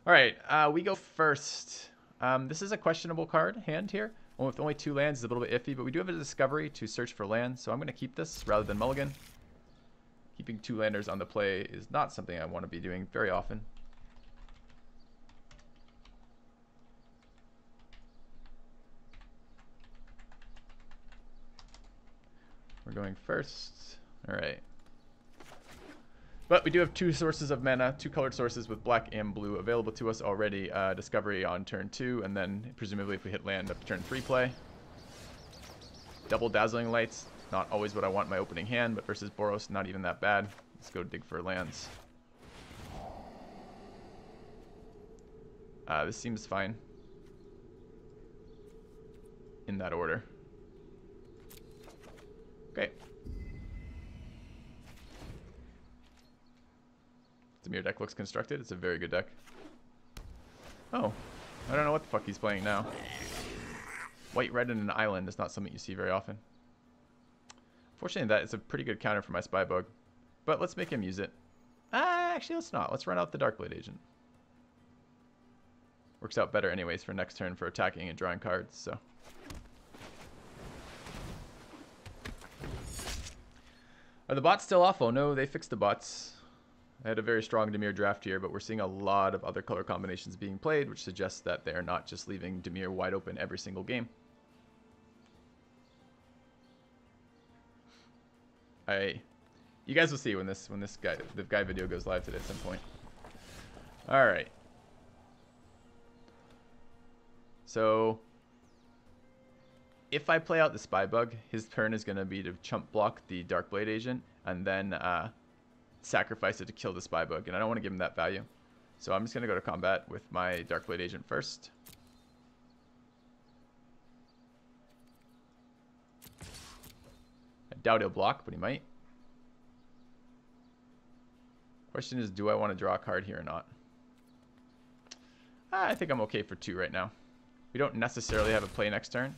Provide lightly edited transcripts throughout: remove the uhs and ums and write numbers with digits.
All right, we go first. This is a questionable card hand here. With only 2 lands, it's a little bit iffy, but we do have a discovery to search for land, so I'm going to keep this rather than mulligan. Keeping 2 landers on the play is not something I want to be doing very often. We're going first. All right. But we do have 2 sources of mana, 2 colored sources with black and blue available to us already. Discovery on turn 2, and then presumably if we hit land up to turn 3 play. Double Dazzling Lights, not always what I want in my opening hand, but versus Boros, not even that bad. Let's go dig for lands. This seems fine. In that order. Okay. Dimir deck looks constructed. It's a very good deck. Oh, I don't know what the fuck he's playing now. White, red, and an island is not something you see very often. Fortunately, that is a pretty good counter for my Spybug. But let's make him use it. Actually, let's not. Let's run out the Darkblade Agent. Works out better anyways for next turn for attacking and drawing cards, so. Are the bots still awful? No, they fixed the bots. I had a very strong Dimir draft here, but we're seeing a lot of other color combinations being played, which suggests that they're not just leaving Dimir wide open every single game. You guys will see when the guy video goes live today at some point. All right. So if I play out the Spybug, his turn is going to be to chump block the Darkblade Agent and then sacrifice it to kill the Spybug, and I don't want to give him that value. So I'm just going to go to combat with my Darkblade Agent first. I doubt he'll block, but he might. Question is, do I want to draw a card here or not? I think I'm okay for 2 right now. We don't necessarily have a play next turn.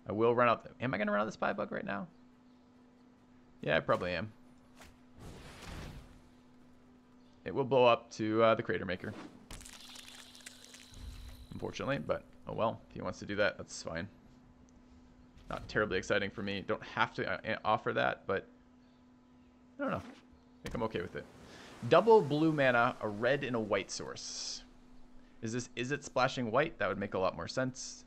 I will run out. Am I going to run out the Spybug right now? Yeah, I probably am. It will blow up to the Crater Maker. Unfortunately, but oh well. If he wants to do that, that's fine. Not terribly exciting for me. Don't have to offer that, but I don't know. I think I'm okay with it. Double blue mana, a red and a white source. Is it splashing white? That would make a lot more sense.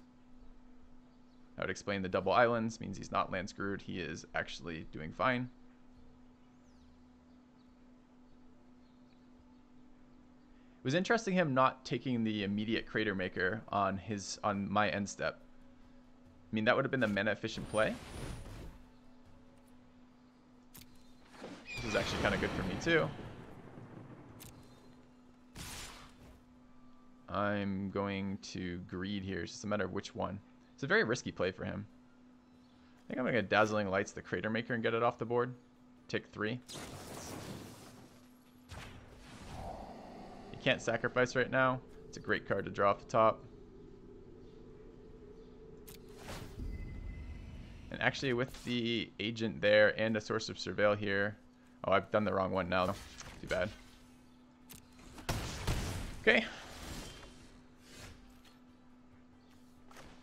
That would explain the double islands. Means he's not land screwed. He is actually doing fine. It was interesting him not taking the immediate Crater Maker on my end step. I mean, that would have been the mana efficient play. This is actually kind of good for me too. I'm going to greed here. It's just a matter of which one. It's a very risky play for him. I think I'm going to get Dazzling Lights the Crater Maker and get it off the board. Take 3. You can't sacrifice right now. It's a great card to draw off the top. And actually with the agent there and a Source of Surveil here. Oh, I've done the wrong one now. Too bad. Okay.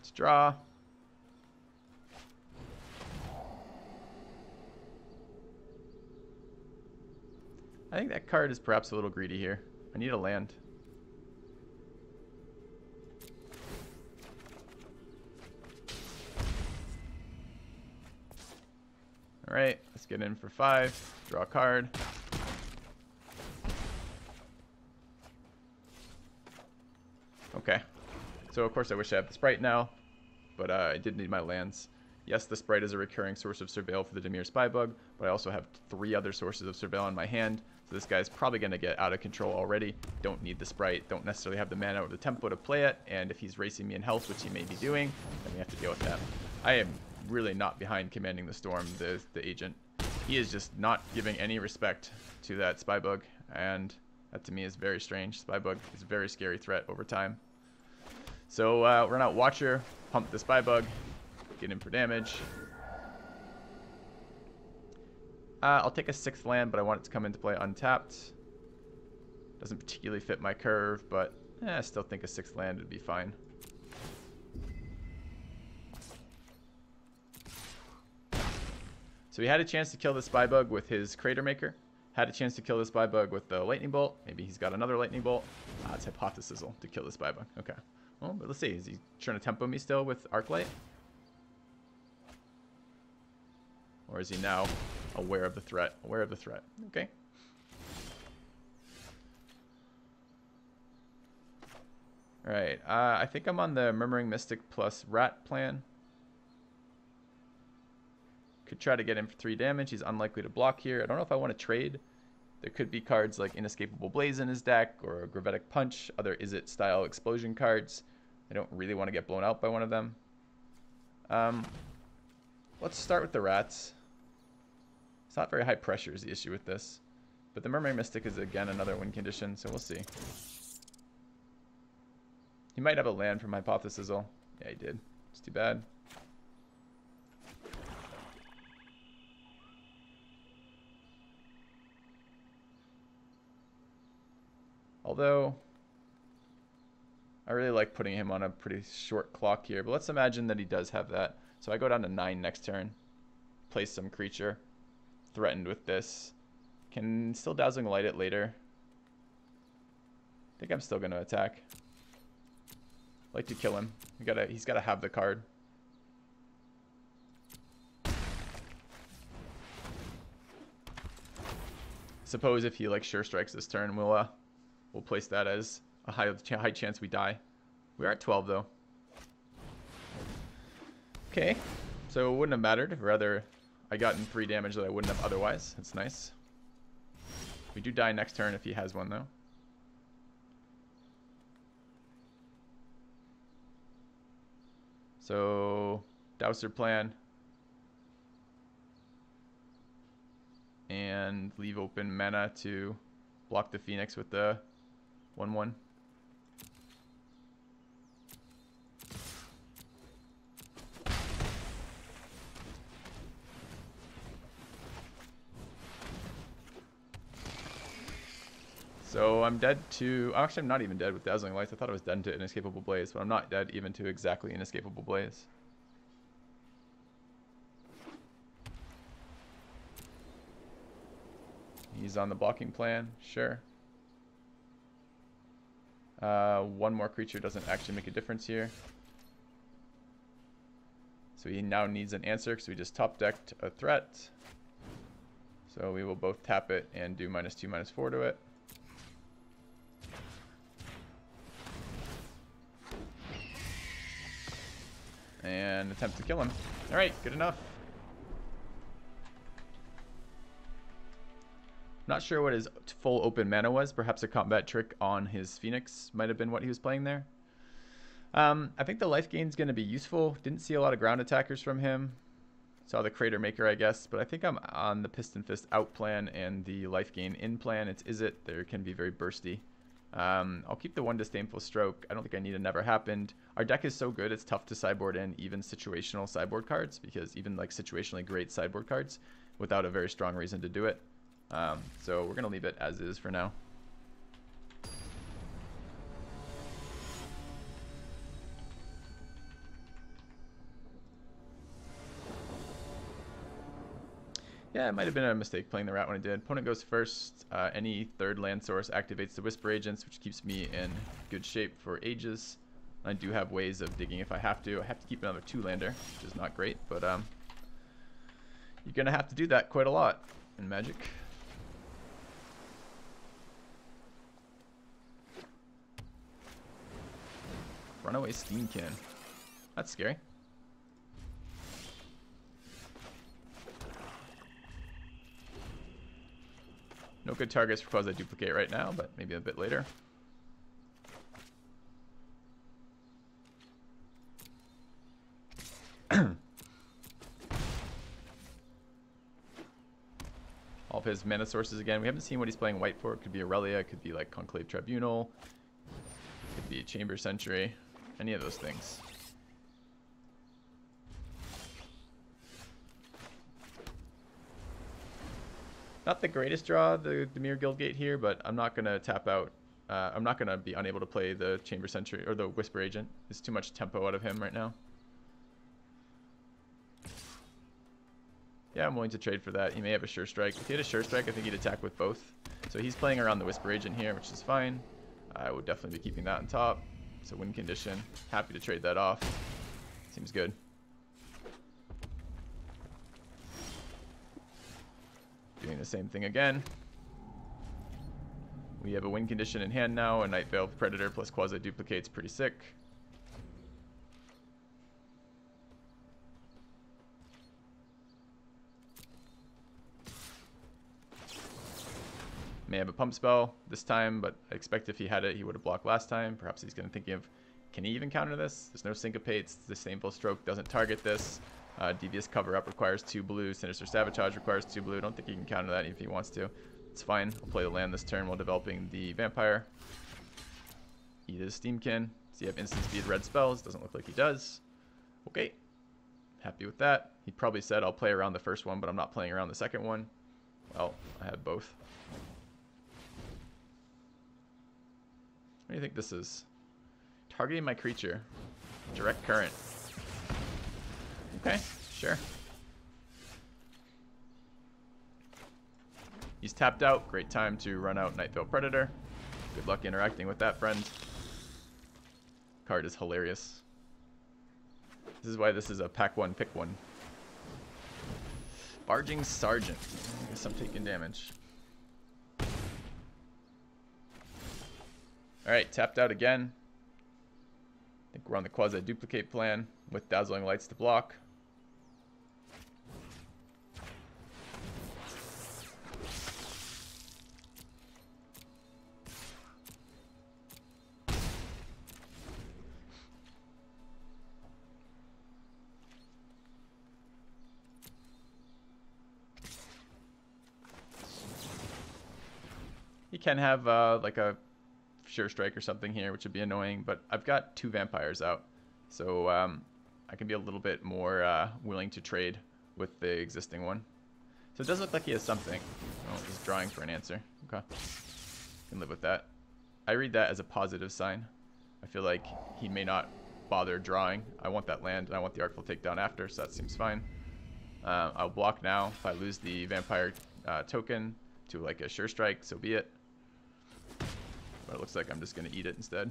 Let's draw. I think that card is perhaps a little greedy here. I need a land. All right, let's get in for 5. Draw a card. Okay. So of course I wish I had the Sprite now, but I did need my lands. Yes, the Sprite is a recurring Source of Surveil for the Dimir Spybug, but I also have 3 other Sources of Surveil in my hand, so this guy's probably going to get out of control already. Don't need the Sprite, don't necessarily have the mana or the tempo to play it, and if he's racing me in health, which he may be doing, then we have to deal with that. I am really not behind Commanding the Storm, the agent. He is just not giving any respect to that Spybug, and that to me is very strange. Spybug is a very scary threat over time. So run out Watcher, pump the Spybug, get in for damage. I'll take a 6th land, but I want it to come into play untapped. Doesn't particularly fit my curve, but I still think a 6th land would be fine. So he had a chance to kill the Spybug with his Crater Maker. Had a chance to kill the Spybug with the Lightning Bolt. Maybe he's got another Lightning Bolt. It's Hypothesizzle to kill the Spybug. Okay. Well, but let's see. Is he trying to tempo me still with Arclight? Or is he now aware of the threat? Aware of the threat. Okay. Alright. I think I'm on the Murmuring Mystic plus Rat plan. Could try to get him for 3 damage. He's unlikely to block here. I don't know if I want to trade. There could be cards like Inescapable Blaze in his deck or a Gravitic Punch, other Izzet style explosion cards. I don't really want to get blown out by one of them. Let's start with the rats. It's not very high pressure is the issue with this. But the Murmuring Mystic is again another win condition, so we'll see. He might have a land from Hypothesizzle. Yeah, he did. It's too bad. Although, I really like putting him on a pretty short clock here. But let's imagine that he does have that. So I go down to 9 next turn. Place some creature. Threatened with this. Can still Dazzling Light it later. I think I'm still going to attack. Like to kill him. He's gotta have the card. Suppose if he like sure strikes this turn, we'll place that as a high chance we die. We are at 12 though. Okay, so it wouldn't have mattered. Rather, I gotten 3 damage that I wouldn't have otherwise. That's nice. We do die next turn if he has one though. So, Dowser plan. And leave open mana to block the Phoenix with the 1/1. So I'm dead to... Actually, I'm not even dead with Dazzling Lights. I thought I was dead to Inescapable Blaze, but I'm not dead even to exactly Inescapable Blaze. He's on the blocking plan. Sure. One more creature doesn't actually make a difference here. So he now needs an answer because we just top decked a threat. So we will both tap it and do -2/-4 to it. And attempt to kill him. Alright, good enough. Not sure what his full open mana was. Perhaps a combat trick on his Phoenix might have been what he was playing there. I think the life gain is going to be useful. Didn't see a lot of ground attackers from him. Saw the Crater Maker, I guess. But I think I'm on the Piston Fist out plan and the life gain in plan. It's Izzet. There can be very bursty. I'll keep the 1 Disdainful Stroke. I don't think I need a Never Happened. Our deck is so good, it's tough to sideboard in even situational sideboard cards, because even like situationally great sideboard cards without a very strong reason to do it. So we're going to leave it as is for now. Yeah, it might have been a mistake playing the rat when I did. Opponent goes first. Any 3rd land source activates the Whisper Agents, which keeps me in good shape for ages. I do have ways of digging if I have to. I have to keep another 2-lander, which is not great, but you're going to have to do that quite a lot in Magic. Runaway Steamkin. That's scary. No good targets for Quasi Duplicate right now, but maybe a bit later. All of his mana sources again. We haven't seen what he's playing white for. It could be Aurelia, it could be like Conclave Tribunal, it could be Chamber Sentry, any of those things. Not the greatest draw, the Dimir Guildgate here, but I'm not going to tap out I'm not going to be unable to play the Chamber Sentry or the Whisper Agent. There's too much tempo out of him right now. Yeah, I'm willing to trade for that. He may have a Sure Strike. If he had a Sure Strike, I think he'd attack with both. So he's playing around the Whisper Agent here, which is fine. I would definitely be keeping that on top. So win condition. Happy to trade that off. Seems good. Doing the same thing again. We have a win condition in hand now. A Night Veil Predator plus Quasi Duplicate's pretty sick. May have a pump spell this time, but I expect if he had it, he would have blocked last time. Perhaps he's going to think of, can he even counter this? There's no syncopates. Disdainful Stroke doesn't target this. Devious Cover Up requires 2 blue. Sinister Sabotage requires 2 blue. I don't think he can counter that if he wants to. It's fine. I'll play the land this turn while developing the Vampire. Eat his Steamkin. Does he have instant speed red spells? Doesn't look like he does. Okay. Happy with that. He probably said I'll play around the first one, but I'm not playing around the second one. Well, I have both. What do you think this is? Targeting my creature. Direct current. Okay, sure. He's tapped out. Great time to run out Night Veil Predator. Good luck interacting with that, friend. Card is hilarious. This is why this is a pack one, pick one. Barging Sergeant. I guess I'm taking damage. Alright, tapped out again. I think we're on the quasi-duplicate plan with Dazzling Lights to block. You can have like a Sure Strike or something here, which would be annoying, but I've got 2 vampires out, so I can be a little bit more willing to trade with the existing one. So it does look like he has something. Oh, he's drawing for an answer. Okay, can live with that. I read that as a positive sign. I feel like he may not bother drawing. I want that land, and I want the Artful Takedown after, so that seems fine. I'll block now. If I lose the vampire token to like a Sure Strike, so be it. But it looks like I'm just going to eat it instead.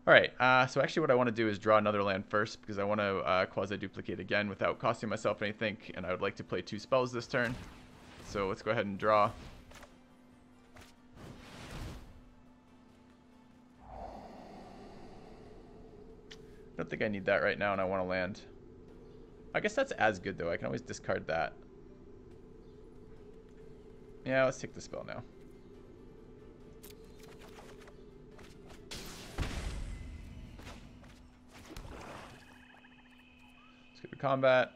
Alright, so actually what I want to do is draw another land first, because I want to quasi-duplicate again without costing myself anything, and I would like to play 2 spells this turn. So let's go ahead and draw. I don't think I need that right now, and I want to land. I guess that's as good, though. I can always discard that. Yeah, let's take the spell now. Let's go to combat.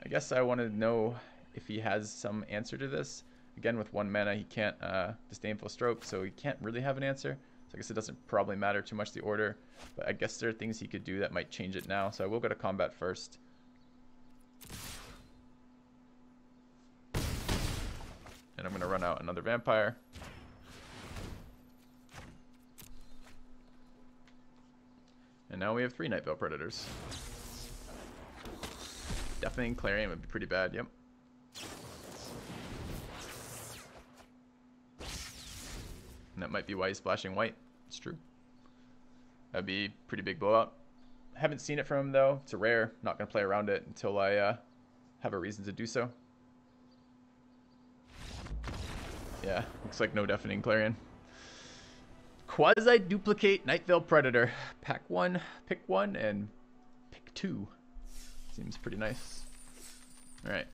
I guess I want to know if he has some answer to this. Again, with 1 mana, he can't Disdainful Stroke, so he can't really have an answer. So I guess it doesn't probably matter too much the order. But I guess there are things he could do that might change it now. So I will go to combat first. And I'm going to run out another vampire. And now we have 3 Night Veil Predators. Deafening Clarion would be pretty bad, yep. And that might be why he's splashing white. It's true. That'd be a pretty big blowout. Haven't seen it from him though. It's a rare. Not going to play around it until I have a reason to do so. Yeah, looks like no Deafening Clarion. Quasi-duplicate Night Veil Predator. Pack 1, pick 1, and pick 2. Seems pretty nice. Alright.